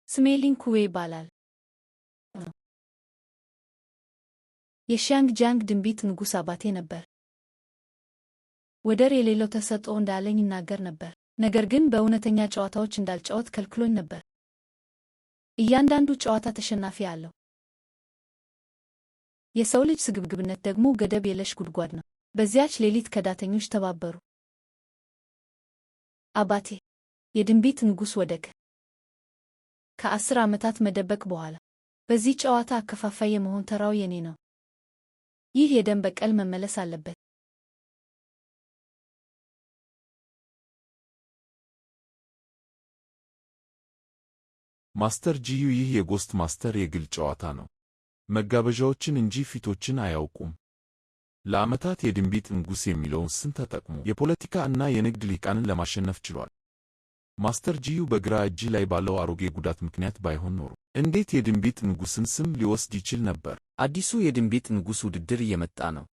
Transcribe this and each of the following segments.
ስሜ ሊንኩዌ ይባላል። የሻንግ ጃንግ ድንቢጥ ንጉሥ አባቴ ነበር። ወደር የሌለው ተሰጥኦ እንዳለኝ ይናገር ነበር። ነገር ግን በእውነተኛ ጨዋታዎች እንዳልጫወት ከልክሎኝ ነበር። እያንዳንዱ ጨዋታ ተሸናፊ አለው። የሰው ልጅ ስግብግብነት ደግሞ ገደብ የለሽ ጉድጓድ ነው። በዚያች ሌሊት ከዳተኞች ተባበሩ። አባቴ የድንቢጥ ንጉሥ ወደቀ። ከ10 ዓመታት መደበቅ በኋላ በዚህ ጨዋታ አከፋፋይ የመሆን ተራው የኔ ነው። ይህ የደም በቀል መመለስ አለበት። ማስተር ጂዩ ይህ የጎስት ማስተር የግል ጨዋታ ነው። መጋበዣዎችን እንጂ ፊቶችን አያውቁም። ለዓመታት የድንቢጥ ንጉሥ የሚለውን ስም ተጠቅሞ የፖለቲካ እና የንግድ ሊቃንን ለማሸነፍ ችሏል። ማስተር ጂዩ በግራ እጅ ላይ ባለው አሮጌ ጉዳት ምክንያት ባይሆን ኖሮ እንዴት የድንቢጥ ንጉሥን ስም ሊወስድ ይችል ነበር? አዲሱ የድንቢጥ ንጉሥ ውድድር እየመጣ ነው።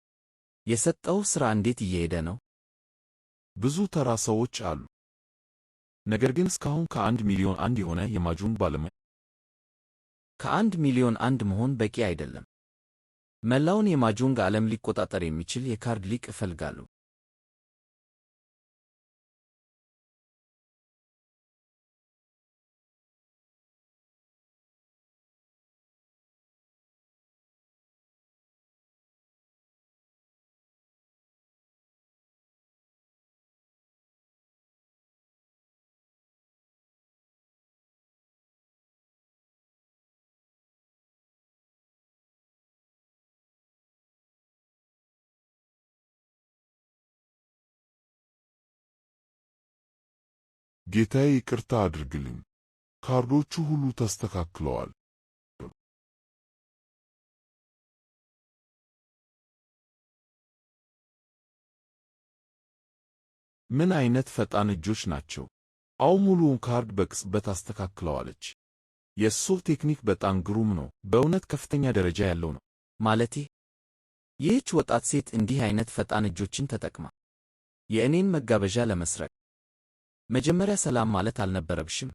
የሰጠው ሥራ እንዴት እየሄደ ነው? ብዙ ተራ ሰዎች አሉ። ነገር ግን እስካሁን ከ1 ሚሊዮን አንድ የሆነ የማጁንግ ባለሙያ ከ1 ሚሊዮን አንድ መሆን በቂ አይደለም። መላውን የማጁንግ ዓለም ሊቆጣጠር የሚችል የካርድ ሊቅ እፈልጋለሁ። ጌታዬ ይቅርታ አድርግልኝ። ካርዶቹ ሁሉ ተስተካክለዋል። ምን አይነት ፈጣን እጆች ናቸው! አው ሙሉውን ካርድ በቅጽበት አስተካክለዋለች። የእሱ ቴክኒክ በጣም ግሩም ነው። በእውነት ከፍተኛ ደረጃ ያለው ነው። ማለቴ ይህች ወጣት ሴት እንዲህ አይነት ፈጣን እጆችን ተጠቅማ የእኔን መጋበዣ ለመስረቅ መጀመሪያ ሰላም ማለት አልነበረብሽም?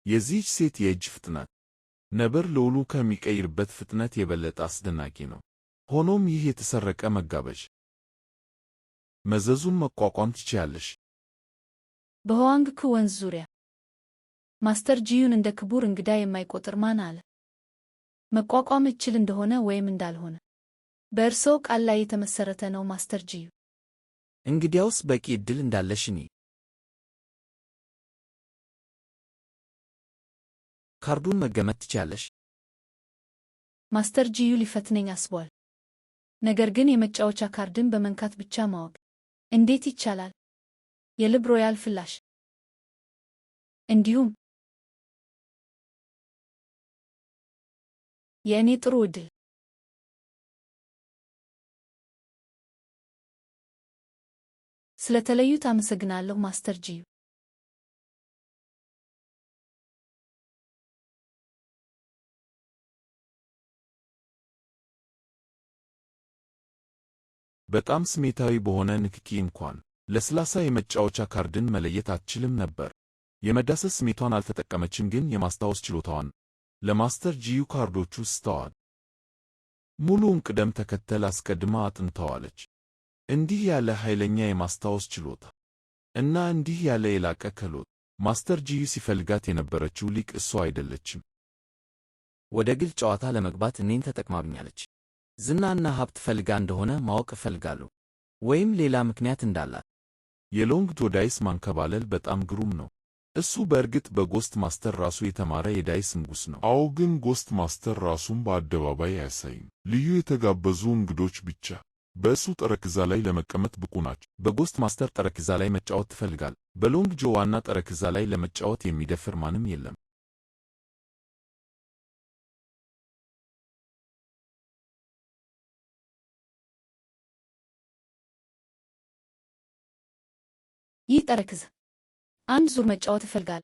የዚህች ሴት የእጅ ፍጥነት ነበር ልዑሉ ከሚቀይርበት ፍጥነት የበለጠ አስደናቂ ነው። ሆኖም ይህ የተሰረቀ መጋበዣ መዘዙን መቋቋም ትችያለሽ። በሆዋንግ ኩ ወንዝ ዙሪያ ማስተር ጂዩን እንደ ክቡር እንግዳ የማይቆጥር ማን አለ? መቋቋም እችል እንደሆነ ወይም እንዳልሆነ በእርስዎ ቃል ላይ የተመሰረተ ነው ማስተር ጂዩ። እንግዲያውስ በቂ ዕድል እንዳለሽ እኔ ካርዱን መገመት ትችያለሽ። ማስተር ጂዩ ሊፈትነኝ አስቧል። ነገር ግን የመጫወቻ ካርድን በመንካት ብቻ ማወቅ እንዴት ይቻላል? የልብ ሮያል ፍላሽ እንዲሁም የእኔ ጥሩ ዕድል። ስለተለዩት አመሰግናለሁ ማስተር ጂዩ። በጣም ስሜታዊ በሆነ ንክኪ እንኳን ለስላሳ የመጫወቻ ካርድን መለየት አትችልም ነበር። የመዳሰስ ስሜቷን አልተጠቀመችም፣ ግን የማስታወስ ችሎታዋን ለማስተር ጂዩ ካርዶቹ ስተዋል። ሙሉውን ቅደም ተከተል አስቀድማ አጥንተዋለች። እንዲህ ያለ ኃይለኛ የማስታወስ ችሎታ እና እንዲህ ያለ የላቀ ክህሎት ማስተር ጂዩ ሲፈልጋት የነበረችው ሊቅ እሷ አይደለችም። ወደ ግል ጨዋታ ለመግባት እኔን ተጠቅማብኛለች። ዝናና ሀብት ፈልጋ እንደሆነ ማወቅ እፈልጋለሁ፣ ወይም ሌላ ምክንያት እንዳላት። የሎንግ ዳይስ ማንከባለል በጣም ግሩም ነው። እሱ በእርግጥ በጎስት ማስተር ራሱ የተማረ የዳይስ ንጉሥ ነው። አዎ፣ ግን ጎስት ማስተር ራሱን በአደባባይ አያሳይም። ልዩ የተጋበዙ እንግዶች ብቻ በእሱ ጠረጴዛ ላይ ለመቀመጥ ብቁ ናቸው። በጎስት ማስተር ጠረጴዛ ላይ መጫወት ትፈልጋል? በሎንግ ጆ ዋና ጠረጴዛ ላይ ለመጫወት የሚደፍር ማንም የለም። ይህ ጠረጴዛ አንድ ዙር መጫወት ይፈልጋል።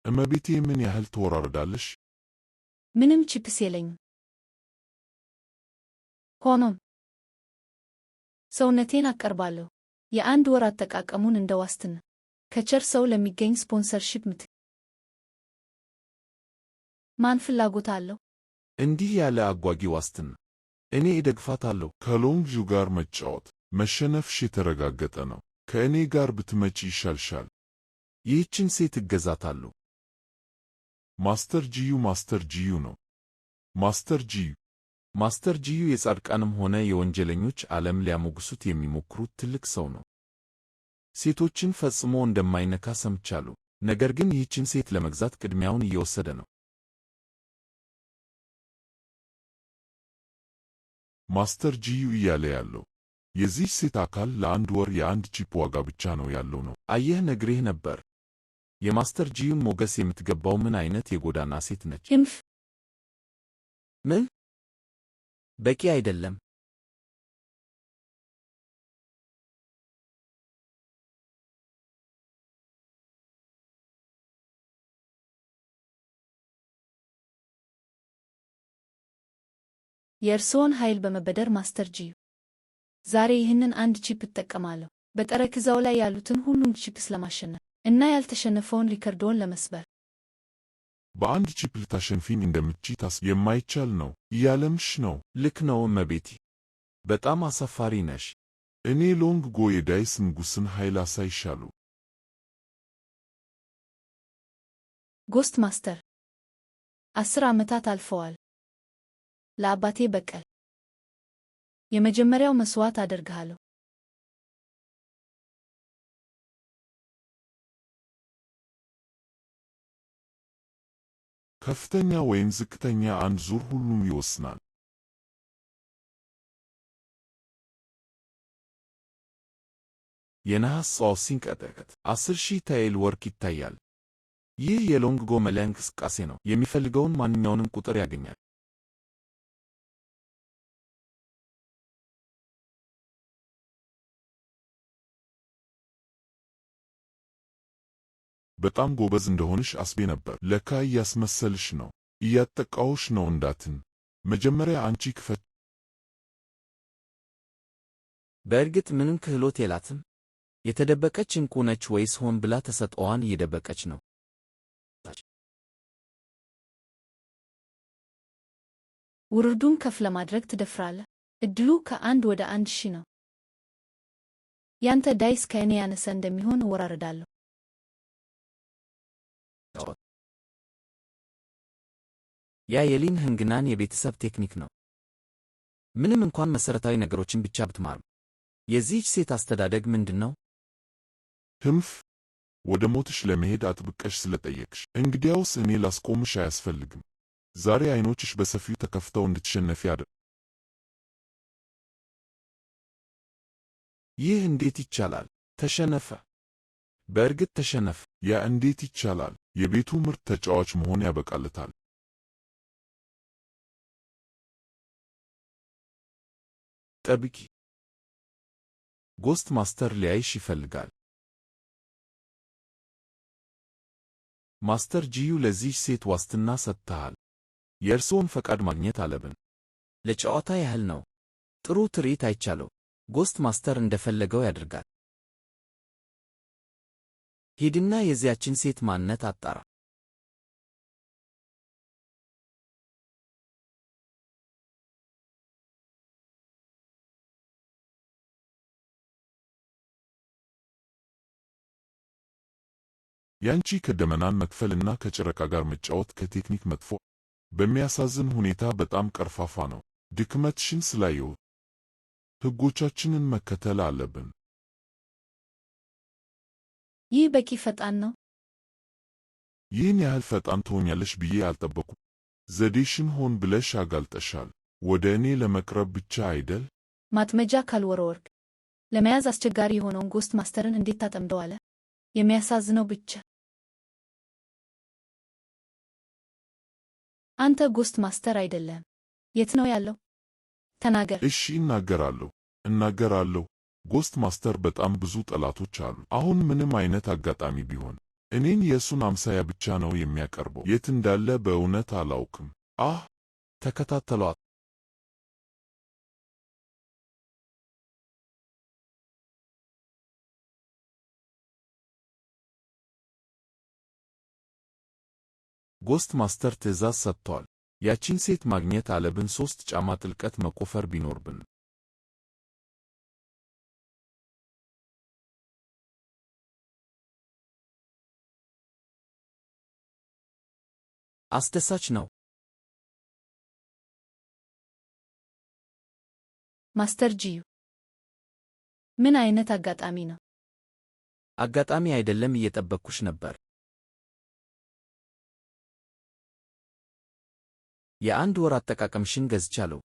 እመቤቴ ምን ያህል ትወራረዳለሽ? ምንም ቺፕስ የለኝም። ሆኖም ሰውነቴን አቀርባለሁ። የአንድ ወር አጠቃቀሙን እንደ ዋስትና ከቸር ሰው ለሚገኝ ስፖንሰርሺፕ ምትክ ማን ፍላጎት አለው? እንዲህ ያለ አጓጊ ዋስትና እኔ እደግፋታለሁ። ከሎንግዡ ጋር መጫወት መሸነፍሽ የተረጋገጠ ነው። ከእኔ ጋር ብትመጪ ይሻልሻል። ይህችን ሴት እገዛታለሁ። ማስተር ጂዩ ነው። ማስተር ጂዩ ማስተር ጂዩ የጻድቃንም ሆነ የወንጀለኞች ዓለም ሊያሞግሱት የሚሞክሩት ትልቅ ሰው ነው። ሴቶችን ፈጽሞ እንደማይነካ ሰምቻለሁ። ነገር ግን ይህችን ሴት ለመግዛት ቅድሚያውን እየወሰደ ነው። ማስተር ጂዩ እያለ ያለው የዚህ ሴት አካል ለአንድ ወር የአንድ ቺፕ ዋጋ ብቻ ነው ያለው ነው። አየህ፣ ነግሬህ ነበር። የማስተር ጂዩን ሞገስ የምትገባው ምን አይነት የጎዳና ሴት ነች? ህምፍ ምን? በቂ አይደለም። የእርስዎን ኃይል በመበደር ማስተር ጂዩ፣ ዛሬ ይህንን አንድ ቺፕ እጠቀማለሁ፣ በጠረጴዛው ላይ ያሉትን ሁሉም ቺፕስ ለማሸነፍ እና ያልተሸነፈውን ሪከርዶን ለመስበር። በአንድ ቺፕ ልታሸንፊኝ እንደምትችይ የማይቻል ነው እያለምሽ ነው። ልክ ነው እመቤቴ፣ በጣም አሳፋሪ ነሽ። እኔ ሎንግ ጎ የዳይስ ንጉሥን ኃይል አሳይሻለሁ። ጎስት ማስተር 10 ዓመታት አልፈዋል። ለአባቴ በቀል የመጀመሪያው መስዋዕት አደርግሃለሁ። ከፍተኛ ወይም ዝቅተኛ አንድ ዙር ሁሉም ይወስናል። የነሐስ ጸዋው ሲንቀጠቀጥ 10,000 ታይል ወርቅ ይታያል። ይህ የሎንግ ጎ መለያ እንቅስቃሴ ነው። የሚፈልገውን ማንኛውንም ቁጥር ያገኛል። በጣም ጎበዝ እንደሆንሽ አስቤ ነበር። ለካ እያስመሰልሽ ነው። እያጠቃውሽ ነው እንዳትን። መጀመሪያ አንቺ ክፈት። በእርግጥ ምንም ክህሎት የላትም። የተደበቀች ዕንቁ ነች ወይስ ሆን ብላ ተሰጥኦዋን እየደበቀች ነው? ውርዱን ከፍ ለማድረግ ትደፍራለህ? እድሉ ከ1 ወደ 1,000 ነው። ያንተ ዳይስ ከእኔ ያነሰ እንደሚሆን እወራረዳለሁ። ያ የሊን ህንግናን የቤተሰብ ቴክኒክ ነው። ምንም እንኳን መሠረታዊ ነገሮችን ብቻ ብትማርም። የዚህች ሴት አስተዳደግ ምንድነው? ህምፍ ወደ ሞትሽ ለመሄድ አጥብቀሽ ስለጠየቅሽ፣ እንግዲያውስ እኔ ላስቆምሽ አያስፈልግም። ዛሬ አይኖችሽ በሰፊው ተከፍተው እንድትሸነፊ አድርግ። ይህ እንዴት ይቻላል? ተሸነፈ። በእርግጥ ተሸነፈ። ያ እንዴት ይቻላል? የቤቱ ምርጥ ተጫዋች መሆን ያበቃለታል። ጠብቂ። ጎስት ማስተር ሊያይሽ ይፈልጋል። ማስተር ጂዩ ለዚህ ሴት ዋስትና ሰጥተሃል። የእርስዎን ፈቃድ ማግኘት አለብን። ለጨዋታ ያህል ነው። ጥሩ ትርኢት አይቻለው። ጎስት ማስተር እንደፈለገው ያደርጋል። ሂድና የዚያችን ሴት ማንነት አጣራ። ያንቺ ከደመናን መክፈልና ከጨረቃ ጋር መጫወት ከቴክኒክ መጥፎ፣ በሚያሳዝን ሁኔታ በጣም ቀርፋፋ ነው። ድክመትሽን ስላየው ሕጎቻችንን መከተል አለብን። ይህ በቂ ፈጣን ነው። ይህን ያህል ፈጣን ትሆኛለሽ ብዬ አልጠበኩም። ዘዴሽን ሆን ብለሽ አጋልጠሻል። ወደ እኔ ለመቅረብ ብቻ አይደል? ማጥመጃ ካልወረወርክ ለመያዝ አስቸጋሪ የሆነውን ጎስት ማስተርን እንዴት ታጠምደዋለህ? የሚያሳዝነው ብቻ አንተ ጎስት ማስተር አይደለም። የት ነው ያለው? ተናገር። እሺ፣ እናገራለሁ። ጎስት ማስተር በጣም ብዙ ጠላቶች አሉ። አሁን ምንም አይነት አጋጣሚ ቢሆን እኔን የእሱን አምሳያ ብቻ ነው የሚያቀርበው። የት እንዳለ በእውነት አላውቅም። ተከታተሏት። ጎስት ማስተር ትዕዛዝ ሰጥቷል። ያቺን ሴት ማግኘት አለብን። 3 ጫማ ጥልቀት መቆፈር ቢኖርብን። አስደሳች ነው። ማስተር ጂዩ፣ ምን አይነት አጋጣሚ ነው? አጋጣሚ አይደለም፣ እየጠበቅኩሽ ነበር። የ1 ወር አጠቃቀምሽን ገዝቻለሁ።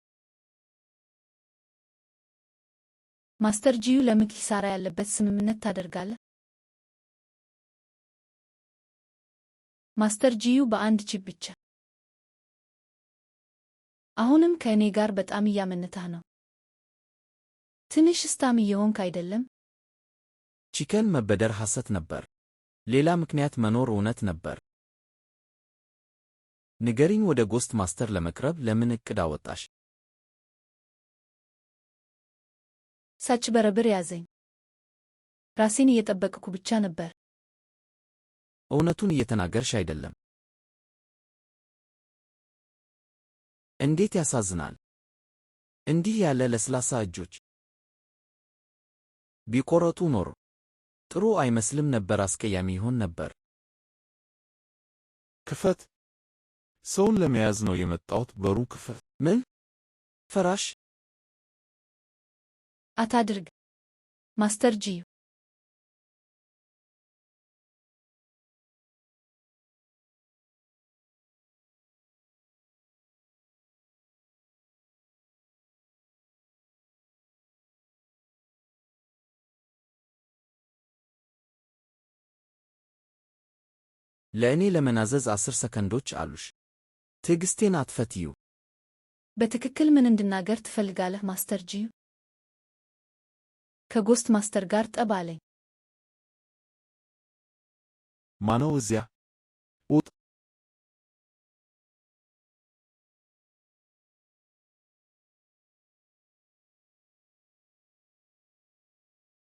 ማስተር ጂዩ፣ ለምን ኪሳራ ያለበት ስምምነት ታደርጋለህ? ማስተር ጂዩ፣ በአንድ ቺፕ ብቻ። አሁንም ከእኔ ጋር በጣም እያመነታህ ነው። ትንሽ ስታም እየሆንክ አይደለም? ቺከን መበደር ሐሰት ነበር። ሌላ ምክንያት መኖር እውነት ነበር። ንገሪኝ፣ ወደ ጎስት ማስተር ለመቅረብ ለምን ዕቅድ አወጣሽ? ሳጭበረብር ያዘኝ። ራሴን እየጠበቅኩ ብቻ ነበር። እውነቱን እየተናገርሽ አይደለም። እንዴት ያሳዝናል! እንዲህ ያለ ለስላሳ እጆች ቢቆረጡ ኖሮ ጥሩ አይመስልም ነበር፣ አስቀያሚ ይሆን ነበር። ክፈት! ሰውን ለመያዝ ነው የመጣሁት። በሩ ክፈት! ምን? ፈራሽ? አታድርግ ማስተር ጂዩ። ለእኔ ለመናዘዝ 10 ሰከንዶች አሉሽ። ትዕግስቴን አትፈትዩ። በትክክል ምን እንድናገር ትፈልጋለህ ማስተር ጂዩ? ከጎስት ማስተር ጋር ጠብ አለኝ። ማነው እዚያ? ውጥ!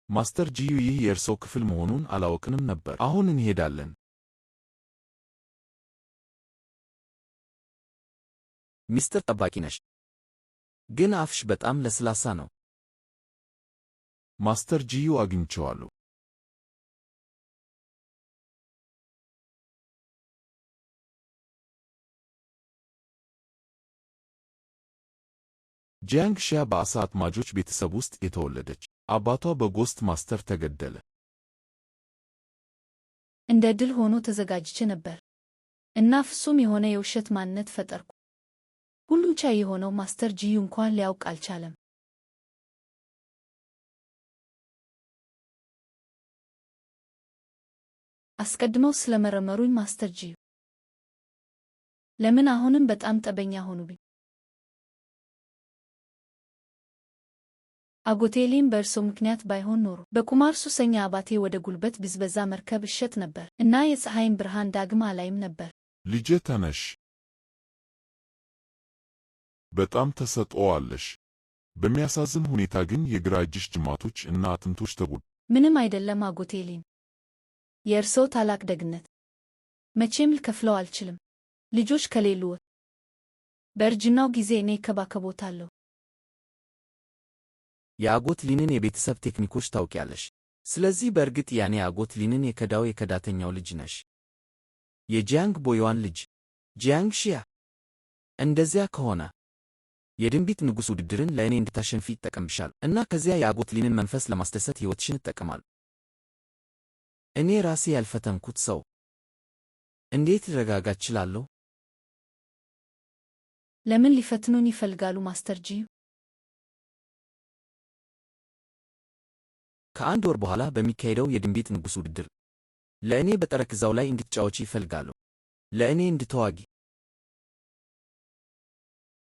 ማስተር ጂዩ፣ ይህ የእርስዎ ክፍል መሆኑን አላወቅንም ነበር። አሁን እንሄዳለን። ሚስጥር ጠባቂ ነሽ፣ ግን አፍሽ በጣም ለስላሳ ነው። ማስተር ጂዩ፣ አግኝቼዋለሁ። ጂያንግ ሺያ በዓሣ አጥማጆች ቤተሰብ ውስጥ የተወለደች፣ አባቷ በጎስት ማስተር ተገደለ። እንደ ድል ሆኖ ተዘጋጅቼ ነበር እና ፍጹም የሆነ የውሸት ማንነት ፈጠርኩ። ሁሉን ቻይ የሆነው ማስተር ጂዩ እንኳን ሊያውቅ አልቻለም። አስቀድመው ስለመረመሩኝ ማስተር ጂዩ፣ ለምን አሁንም በጣም ጠበኛ ሆኑብኝ? አጎቴ ሊም በእርሶ ምክንያት ባይሆን ኖሮ በቁማር ሱሰኛ አባቴ ወደ ጉልበት ብዝበዛ መርከብ እሸጥ ነበር እና የፀሐይን ብርሃን ዳግም አላይም ነበር። ልጄ ተነሽ። በጣም ተሰጥኦአለሽ። በሚያሳዝን ሁኔታ ግን የግራ እጅሽ ጅማቶች እና አጥንቶች ተጎዱ። ምንም አይደለም አጎቴ ሊም፣ የእርሶ ታላቅ ደግነት መቼም ልከፍለው አልችልም። ልጆች ከሌሉዎት በእርጅናው ጊዜ እኔ እከባከቦታለሁ። የአጎት ሊንን የቤተሰብ ቴክኒኮች ታውቂያለሽ። ስለዚህ በእርግጥ ያኔ አጎት ሊንን የከዳው የከዳተኛው ልጅ ነሽ። የጂያንግ ቦይዋን ልጅ ጂያንግ ሺያ። እንደዚያ ከሆነ የድንቢጥ ንጉሥ ውድድርን ለእኔ እንድታሸንፊ ይጠቀምብሻል እና ከዚያ የአጎት ሊንን መንፈስ ለማስደሰት ሕይወትሽን እጠቀማለሁ። እኔ ራሴ ያልፈተንኩት ሰው እንዴት ልረጋጋ እችላለሁ? ለምን ሊፈትኑን ይፈልጋሉ ማስተር ጂዩ? ከ1 ወር በኋላ በሚካሄደው የድንቢጥ ንጉሥ ውድድር ለእኔ በጠረጴዛው ላይ እንድትጫወቺ ይፈልጋለሁ። ለእኔ እንድትዋጊ።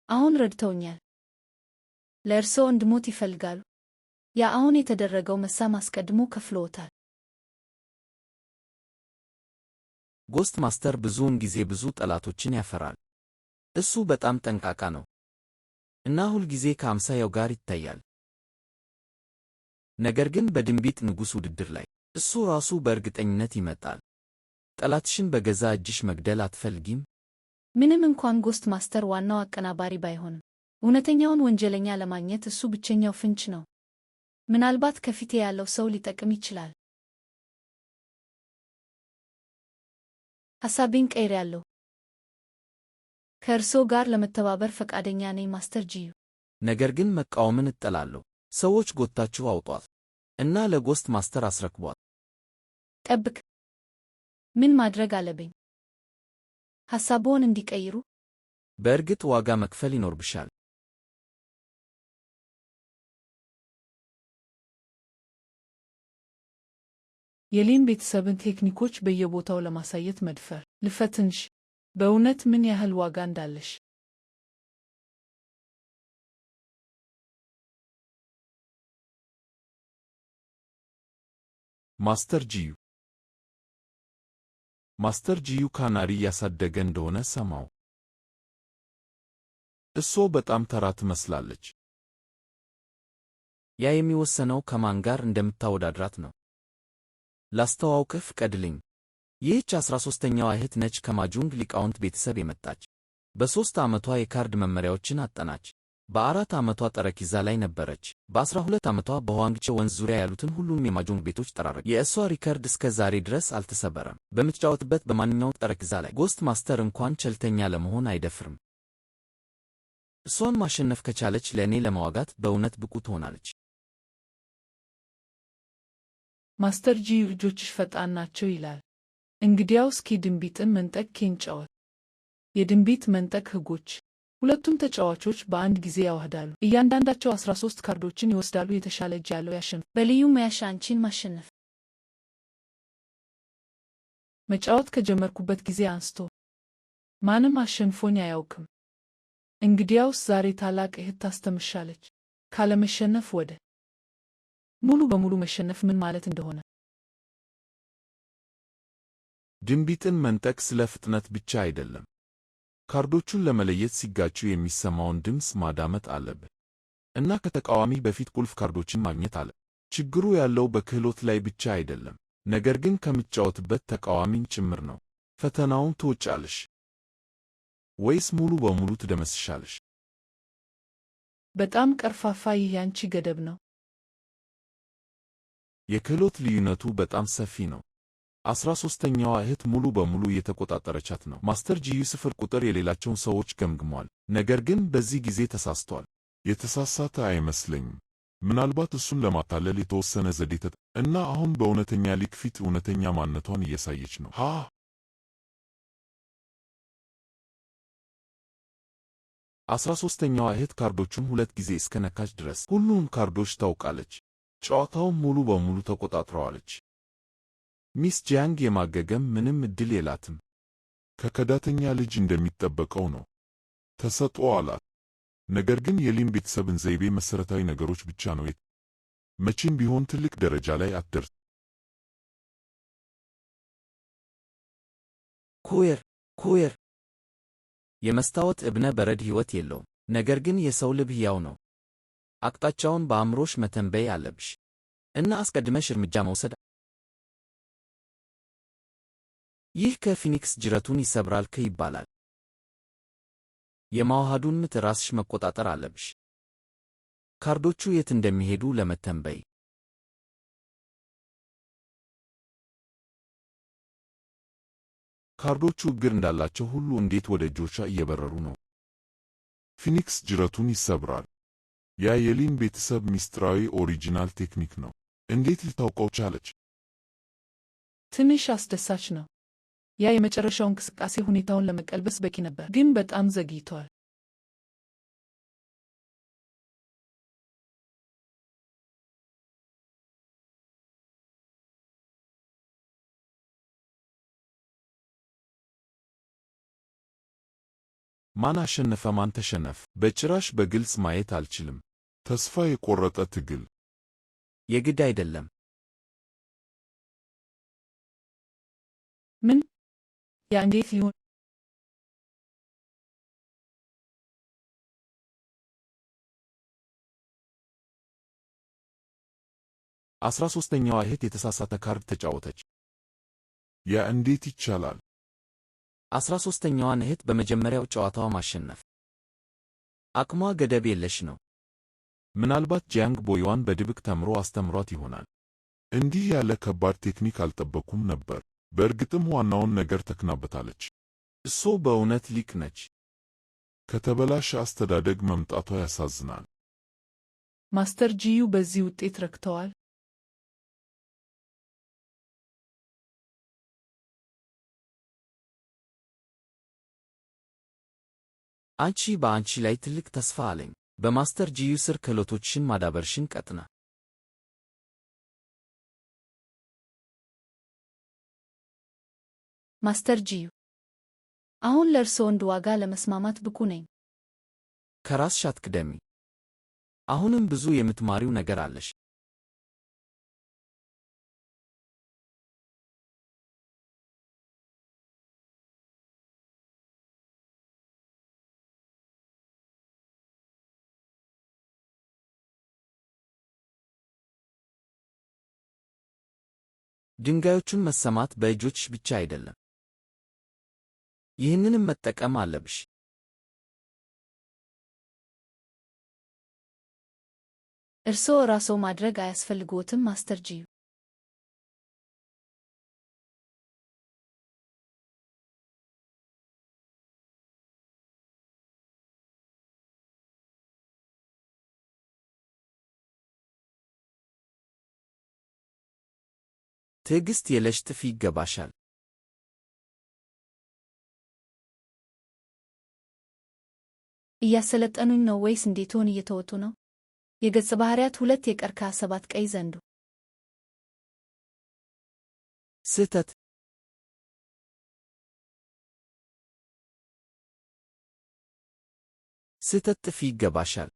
አሁን ረድተውኛል። ለእርሶ እንድሞት ይፈልጋሉ? ያ አሁን የተደረገው መሳም አስቀድሞ ከፍሎታል። ጎስት ማስተር ብዙውን ጊዜ ብዙ ጠላቶችን ያፈራል። እሱ በጣም ጠንቃቃ ነው እና ሁል ጊዜ ከአምሳያው ጋር ይታያል። ነገር ግን በድንቢጥ ንጉሥ ውድድር ላይ እሱ ራሱ በእርግጠኝነት ይመጣል። ጠላትሽን በገዛ እጅሽ መግደል አትፈልጊም? ምንም እንኳን ጎስት ማስተር ዋናው አቀናባሪ ባይሆንም፣ እውነተኛውን ወንጀለኛ ለማግኘት እሱ ብቸኛው ፍንጭ ነው። ምናልባት ከፊቴ ያለው ሰው ሊጠቅም ይችላል። ሐሳቤን ቀይሬያለሁ። ከእርስዎ ጋር ለመተባበር ፈቃደኛ ነኝ ማስተር ጂዩ። ነገር ግን መቃወምን እጠላለሁ። ሰዎች ጎታችሁ አውጧት እና ለጎስት ማስተር አስረክቧት። ጠብቅ። ምን ማድረግ አለብኝ? ሐሳብዎን እንዲቀይሩ? በእርግጥ ዋጋ መክፈል ይኖርብሻል። የሊን ቤተሰብን ቴክኒኮች በየቦታው ለማሳየት መድፈር። ልፈትንሽ፣ በእውነት ምን ያህል ዋጋ እንዳለሽ። ማስተር ጂዩ ማስተር ጂዩ ካናሪ ያሳደገ እንደሆነ ሰማው። እሷ በጣም ተራ ትመስላለች። ያ የሚወሰነው ከማን ጋር እንደምታወዳድራት ነው። ላስተዋውቅህ ፍቀድልኝ። ይህች 13ኛዋ እህት ነች ከማጁንግ ሊቃውንት ቤተሰብ የመጣች። በ3 ዓመቷ የካርድ መመሪያዎችን አጠናች። በ4 ዓመቷ ጠረጴዛ ላይ ነበረች። በ12 ዓመቷ በሁዋንግቼ ወንዝ ዙሪያ ያሉትን ሁሉንም የማጁንግ ቤቶች ጠራረገች። የእሷ ሪከርድ እስከ ዛሬ ድረስ አልተሰበረም። በምትጫወትበት በማንኛውም ጠረጴዛ ላይ ጎስት ማስተር እንኳን ቸልተኛ ለመሆን አይደፍርም። እሷን ማሸነፍ ከቻለች ለእኔ ለመዋጋት በእውነት ብቁ ትሆናለች። ማስተር ጂዩ እጆችሽ ፈጣን ናቸው ይላል። እንግዲያው እስኪ ድንቢጥን መንጠቅ ኬንጫወት። የድንቢጥ መንጠቅ ሕጎች። ሁለቱም ተጫዋቾች በአንድ ጊዜ ያዋህዳሉ። እያንዳንዳቸው 13 ካርዶችን ይወስዳሉ። የተሻለ እጅ ያለው ያሸንፍ። በልዩ ሙያሽ አንቺን ማሸነፍ። መጫወት ከጀመርኩበት ጊዜ አንስቶ ማንም አሸንፎኝ አያውቅም። እንግዲያውስ ዛሬ ታላቅ እህት ታስተምርሻለች። ካለመሸነፍ ወደ ሙሉ በሙሉ መሸነፍ ምን ማለት እንደሆነ። ድንቢጥን መንጠቅ ስለ ፍጥነት ብቻ አይደለም። ካርዶቹን ለመለየት ሲጋጩ የሚሰማውን ድምፅ ማዳመጥ አለብህ እና ከተቃዋሚ በፊት ቁልፍ ካርዶችን ማግኘት አለ። ችግሩ ያለው በክህሎት ላይ ብቻ አይደለም፣ ነገር ግን ከምትጫወትበት ተቃዋሚም ጭምር ነው። ፈተናውን ትወጫለሽ ወይስ ሙሉ በሙሉ ትደመስሻለሽ? በጣም ቀርፋፋ። ይህ ያንቺ ገደብ ነው። የክህሎት ልዩነቱ በጣም ሰፊ ነው። 13ኛዋ እህት ሙሉ በሙሉ እየተቆጣጠረቻት ነው። ማስተር ጂዩ 0 ቁጥር የሌላቸውን ሰዎች ገምግሟል፣ ነገር ግን በዚህ ጊዜ ተሳስቷል። የተሳሳተ አይመስለኝም። ምናልባት እሱን ለማታለል የተወሰነ ዘዴ እና አሁን በእውነተኛ ሊግ ፊት እውነተኛ ማንነቷን እያሳየች ነው። 13ኛዋ እህት ካርዶቹን 2 ጊዜ እስከነካች ድረስ ሁሉንም ካርዶች ታውቃለች። ጨዋታውን ሙሉ በሙሉ ተቆጣጥረዋለች። ሚስ ጂያንግ የማገገም ምንም ዕድል የላትም። ከከዳተኛ ልጅ እንደሚጠበቀው ነው። ተሰጥኦ አላት። ነገር ግን የሊን ቤተሰብን ዘይቤ መሠረታዊ ነገሮች ብቻ ነው። መቼም ቢሆን ትልቅ ደረጃ ላይ አትደርስ። ኩዌር የመስታወት እብነ በረድ ሕይወት የለውም፣ ነገር ግን የሰው ልብ ሕያው ነው። አቅጣጫውን በአእምሮሽ መተንበይ አለብሽ እና አስቀድመሽ እርምጃ መውሰድ። ይህ ከፊኒክስ ጅረቱን ይሰብራል ይባላል። የማዋሃዱን ምት ራስሽ መቆጣጠር አለብሽ። ካርዶቹ የት እንደሚሄዱ ለመተንበይ። ካርዶቹ እግር እንዳላቸው ሁሉ እንዴት ወደ እጆቿ እየበረሩ ነው? ፊኒክስ ጅረቱን ይሰብራል። ያ የሊን ቤተሰብ ሚስጥራዊ ኦሪጂናል ቴክኒክ ነው። እንዴት ልታውቀው ቻለች? ትንሽ አስደሳች ነው። ያ የመጨረሻው እንቅስቃሴ ሁኔታውን ለመቀልበስ በቂ ነበር፣ ግን በጣም ዘግይቷል። ማን አሸነፈ? ማን ተሸነፈ? በጭራሽ በግልጽ ማየት አልችልም። ተስፋ የቆረጠ ትግል። የግድ አይደለም። ምን? ያ እንዴት ሊሆን? 13ኛዋ እህት የተሳሳተ ካርድ ተጫወተች። ያ እንዴት ይቻላል? 13ኛዋን እህት በመጀመሪያው ጨዋታዋ ማሸነፍ አቅሟ ገደብ የለሽ ነው። ምናልባት ጂያንግ ቦይዋን በድብቅ ተምሮ አስተምሯት ይሆናል። እንዲህ ያለ ከባድ ቴክኒክ አልጠበኩም ነበር። በእርግጥም ዋናውን ነገር ተክናበታለች። እሶ በእውነት ሊቅ ነች። ከተበላሸ አስተዳደግ መምጣቷ ያሳዝናል። ማስተር ጂዩ በዚህ ውጤት ረክተዋል? አንቺ በአንቺ ላይ ትልቅ ተስፋ አለኝ። በማስተር ጂዩ ስር ክህሎቶችሽን ማዳበርሽን ቀጥና። ማስተር ጂዩ፣ አሁን ለእርስዎ አንድ ዋጋ ለመስማማት ብቁ ነኝ። ከራስሽ አትቅደሚ። አሁንም ብዙ የምትማሪው ነገር አለሽ። ድንጋዮቹን መሰማት በእጆችሽ ብቻ አይደለም። ይህንንም መጠቀም አለብሽ። እርስዎ ራስዎ ማድረግ አያስፈልግዎትም ማስተር ጂዩ። ትዕግሥት የለሽ ጥፊ ይገባሻል። እያሰለጠኑኝ ነው ወይስ እንዴትዎን እየተወጡ ነው? የገጸ ባህሪያት 2 የቀርከሃ 7 ቀይ ዘንዶ። ስህተት። ስህተት ጥፊ ይገባሻል።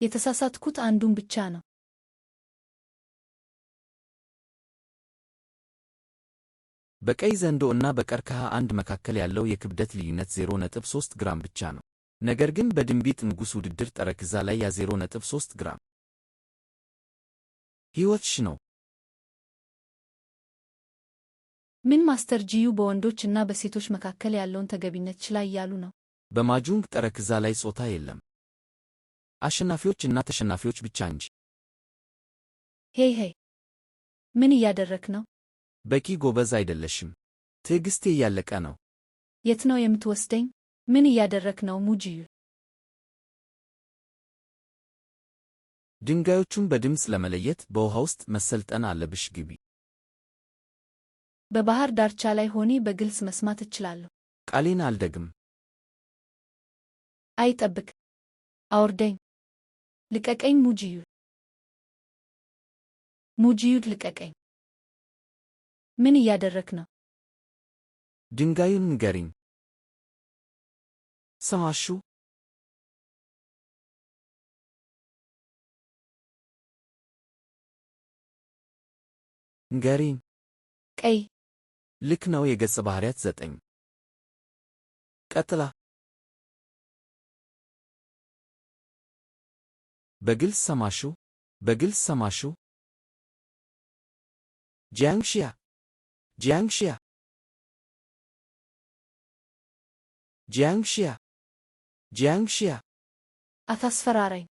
የተሳሳትኩት አንዱን ብቻ ነው። በቀይ ዘንዶ እና በቀርከሃ አንድ መካከል ያለው የክብደት ልዩነት 0.3 ግራም ብቻ ነው። ነገር ግን በድንቢጥ ንጉሥ ውድድር ጠረጴዛ ላይ ያ 0.3 ግራም ሕይወትሽ ነው። ምን ማስተር ጂዩ በወንዶች እና በሴቶች መካከል ያለውን ተገቢነት ችላ እያሉ ነው? በማጁንግ ጠረጴዛ ላይ ጾታ የለም። አሸናፊዎች እና ተሸናፊዎች ብቻ እንጂ። ሄይ ሄይ፣ ምን እያደረክ ነው? በቂ ጎበዝ አይደለሽም። ትዕግሥቴ እያለቀ ነው። የት ነው የምትወስደኝ? ምን እያደረክ ነው ሙጂዩ? ድንጋዮቹን በድምፅ ለመለየት በውሃ ውስጥ መሰልጠን አለብሽ። ግቢ። በባህር ዳርቻ ላይ ሆኔ በግልጽ መስማት እችላለሁ። ቃሌን አልደግም። አይጠብቅ። አውርደኝ። ልቀቀኝ ሙጂዩ። ሙጂዩ ልቀቀኝ። ምን እያደረክ ነው? ድንጋዩን ንገሪኝ። ሰማሹ? ንገሪኝ። ቀይ። ልክ ነው። የገጸ ባህሪያት 9 ቀጥላ። በግልጽ ሰማሹ? በግልጽ ሰማሹ? ጂያንግሺያ ጂያንግሺያ ጂያንግሺያ ጂያንግሺያ። አታስፈራራኝ።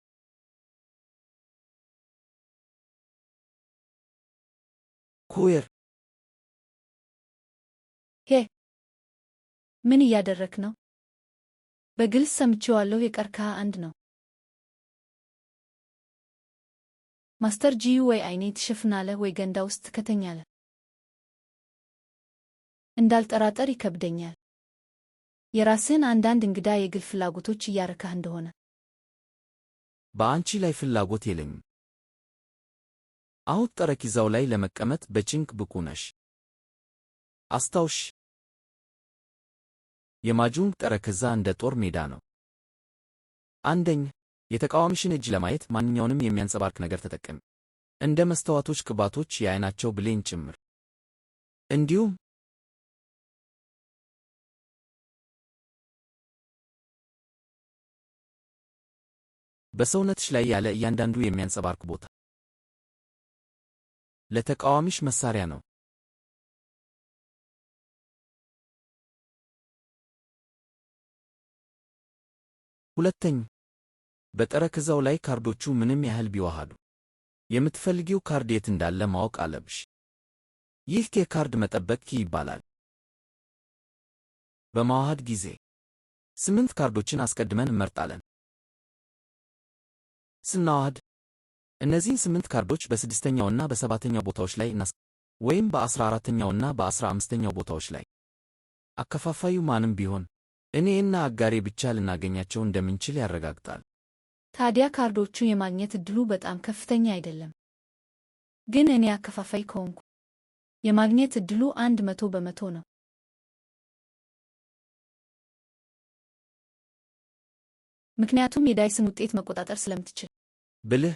ኩዌር። ሄ፣ ምን እያደረክ ነው? በግልጽ ሰምቼዋለሁ። የቀርከሃ 1 ነው። ማስተር ጂዩ፣ ወይ አይኔ ትሸፍናለህ ወይ ገንዳ ውስጥ ትከተኛለህ። እንዳልጠራጠር ይከብደኛል። የራስህን አንዳንድ እንግዳ የግል ፍላጎቶች እያረካህ እንደሆነ። በአንቺ ላይ ፍላጎት የለኝም። አሁን ጠረጴዛው ላይ ለመቀመጥ በጭንቅ ብቁ ነሽ። አስታውሽ፣ የማጁንግ ጠረጴዛ እንደ ጦር ሜዳ ነው። አንደኛ፣ የተቃዋሚሽን እጅ ለማየት ማንኛውንም የሚያንጸባርቅ ነገር ተጠቀሚ። እንደ መስተዋቶች ቅባቶች፣ የዓይናቸው ብሌን ጭምር። እንዲሁም በሰውነትሽ ላይ ያለ እያንዳንዱ የሚያንጸባርቅ ቦታ ለተቃዋሚሽ መሳሪያ ነው። ሁለተኛ፣ በጠረጴዛው ላይ ካርዶቹ ምንም ያህል ቢዋሃዱ የምትፈልጊው ካርድ የት እንዳለ ማወቅ አለብሽ። ይህ የካርድ መጠበቅ ይባላል። በማዋሃድ ጊዜ 8 ካርዶችን አስቀድመን እንመርጣለን። ስናዋሃድ እነዚህን 8 ካርዶች በ6ኛውና በ7ኛው ቦታዎች ላይ ወይም በ14ኛውና በ15ኛው ቦታዎች ላይ። አከፋፋዩ ማንም ቢሆን እኔና አጋሬ ብቻ ልናገኛቸው እንደምንችል ያረጋግጣል። ታዲያ ካርዶቹ የማግኘት ዕድሉ በጣም ከፍተኛ አይደለም። ግን እኔ አከፋፋይ ከሆንኩ የማግኘት ዕድሉ 100% ነው። ምክንያቱም የዳይስን ውጤት መቆጣጠር ስለምትችል። ብልህ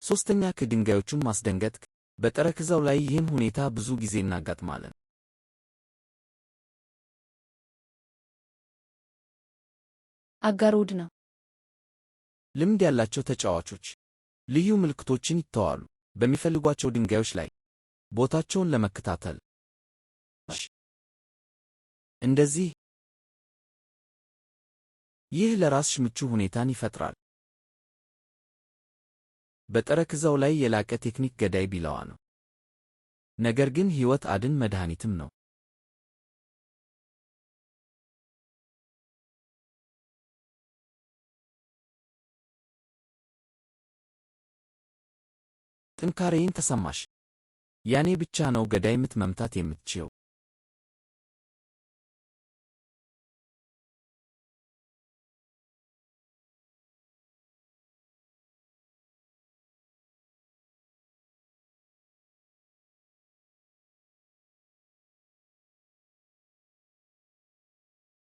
ሶስተኛ፣ ከድንጋዮቹን ማስደንገጥ። በጠረጴዛው ላይ ይህን ሁኔታ ብዙ ጊዜ እናጋጥማለን። አጋር ውድ ነው። ልምድ ያላቸው ተጫዋቾች ልዩ ምልክቶችን ይተዋሉ በሚፈልጓቸው ድንጋዮች ላይ ቦታቸውን ለመከታተል። እንደዚህ ይህ ለራስሽ ምቹ ሁኔታን ይፈጥራል። በጠረጴዛው ላይ የላቀ ቴክኒክ ገዳይ ቢላዋ ነው፣ ነገር ግን ሕይወት አድን መድኃኒትም ነው። ጥንካሬን ተሰማሽ? ያኔ ብቻ ነው ገዳይ ምት መምታት የምትችይው።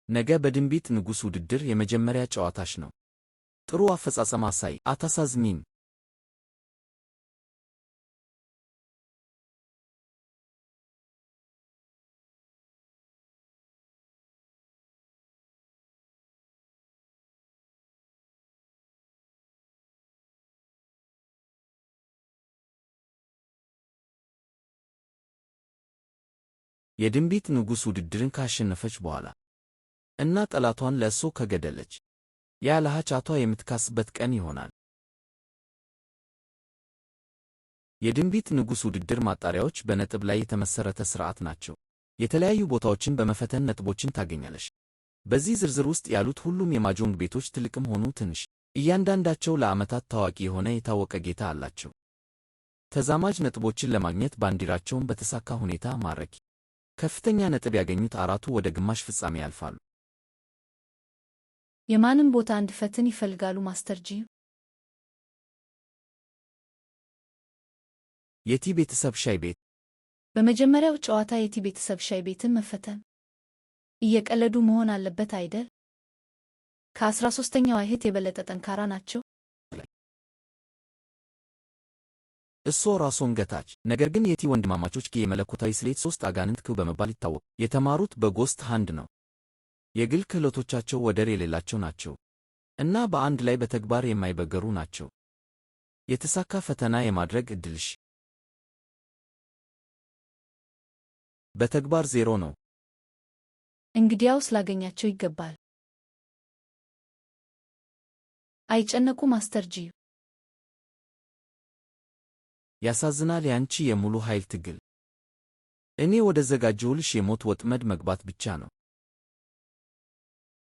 ነገ በድንቢጥ ንጉሥ ውድድር የመጀመሪያ ጨዋታሽ ነው። ጥሩ አፈጻጸም አሳይ። አታሳዝኚም። የድንቢጥ ንጉሥ ውድድርን ካሸነፈች በኋላ እና ጠላቷን ለእሶ ከገደለች ያ ለኃጢአቷ የምትካስበት ቀን ይሆናል። የድንቢጥ ንጉሥ ውድድር ማጣሪያዎች በነጥብ ላይ የተመሠረተ ሥርዓት ናቸው። የተለያዩ ቦታዎችን በመፈተን ነጥቦችን ታገኛለሽ። በዚህ ዝርዝር ውስጥ ያሉት ሁሉም የማጆንግ ቤቶች ትልቅም ሆኑ ትንሽ፣ እያንዳንዳቸው ለዓመታት ታዋቂ የሆነ የታወቀ ጌታ አላቸው። ተዛማጅ ነጥቦችን ለማግኘት ባንዲራቸውን በተሳካ ሁኔታ ማረኪ። ከፍተኛ ነጥብ ያገኙት አራቱ ወደ ግማሽ ፍጻሜ ያልፋሉ። የማንም ቦታ እንድፈትን ይፈልጋሉ ማስተር ጂ? የቲ ቤተሰብ ሻይ ቤት። በመጀመሪያው ጨዋታ የቲ ቤተሰብ ሻይ ቤትን መፈተን እየቀለዱ መሆን አለበት አይደል? ከ13ኛዋ እህት የበለጠ ጠንካራ ናቸው። እሶ ራስዎን ገታች። ነገር ግን የቲ ወንድማማቾች የመለኮታዊ ስሌት 3 አጋንንት ክው በመባል ይታወቁ። የተማሩት በጎስት ሃንድ ነው። የግል ክህሎቶቻቸው ወደር የሌላቸው ናቸው እና በአንድ ላይ በተግባር የማይበገሩ ናቸው። የተሳካ ፈተና የማድረግ ዕድልሽ በተግባር 0 ነው። እንግዲያውስ ላገኛቸው ይገባል። አይጨነቁ ማስተር ጂ። ያሳዝናል። ያንቺ የሙሉ ኃይል ትግል እኔ ወደ ዘጋጀሁልሽ የሞት ወጥመድ መግባት ብቻ ነው።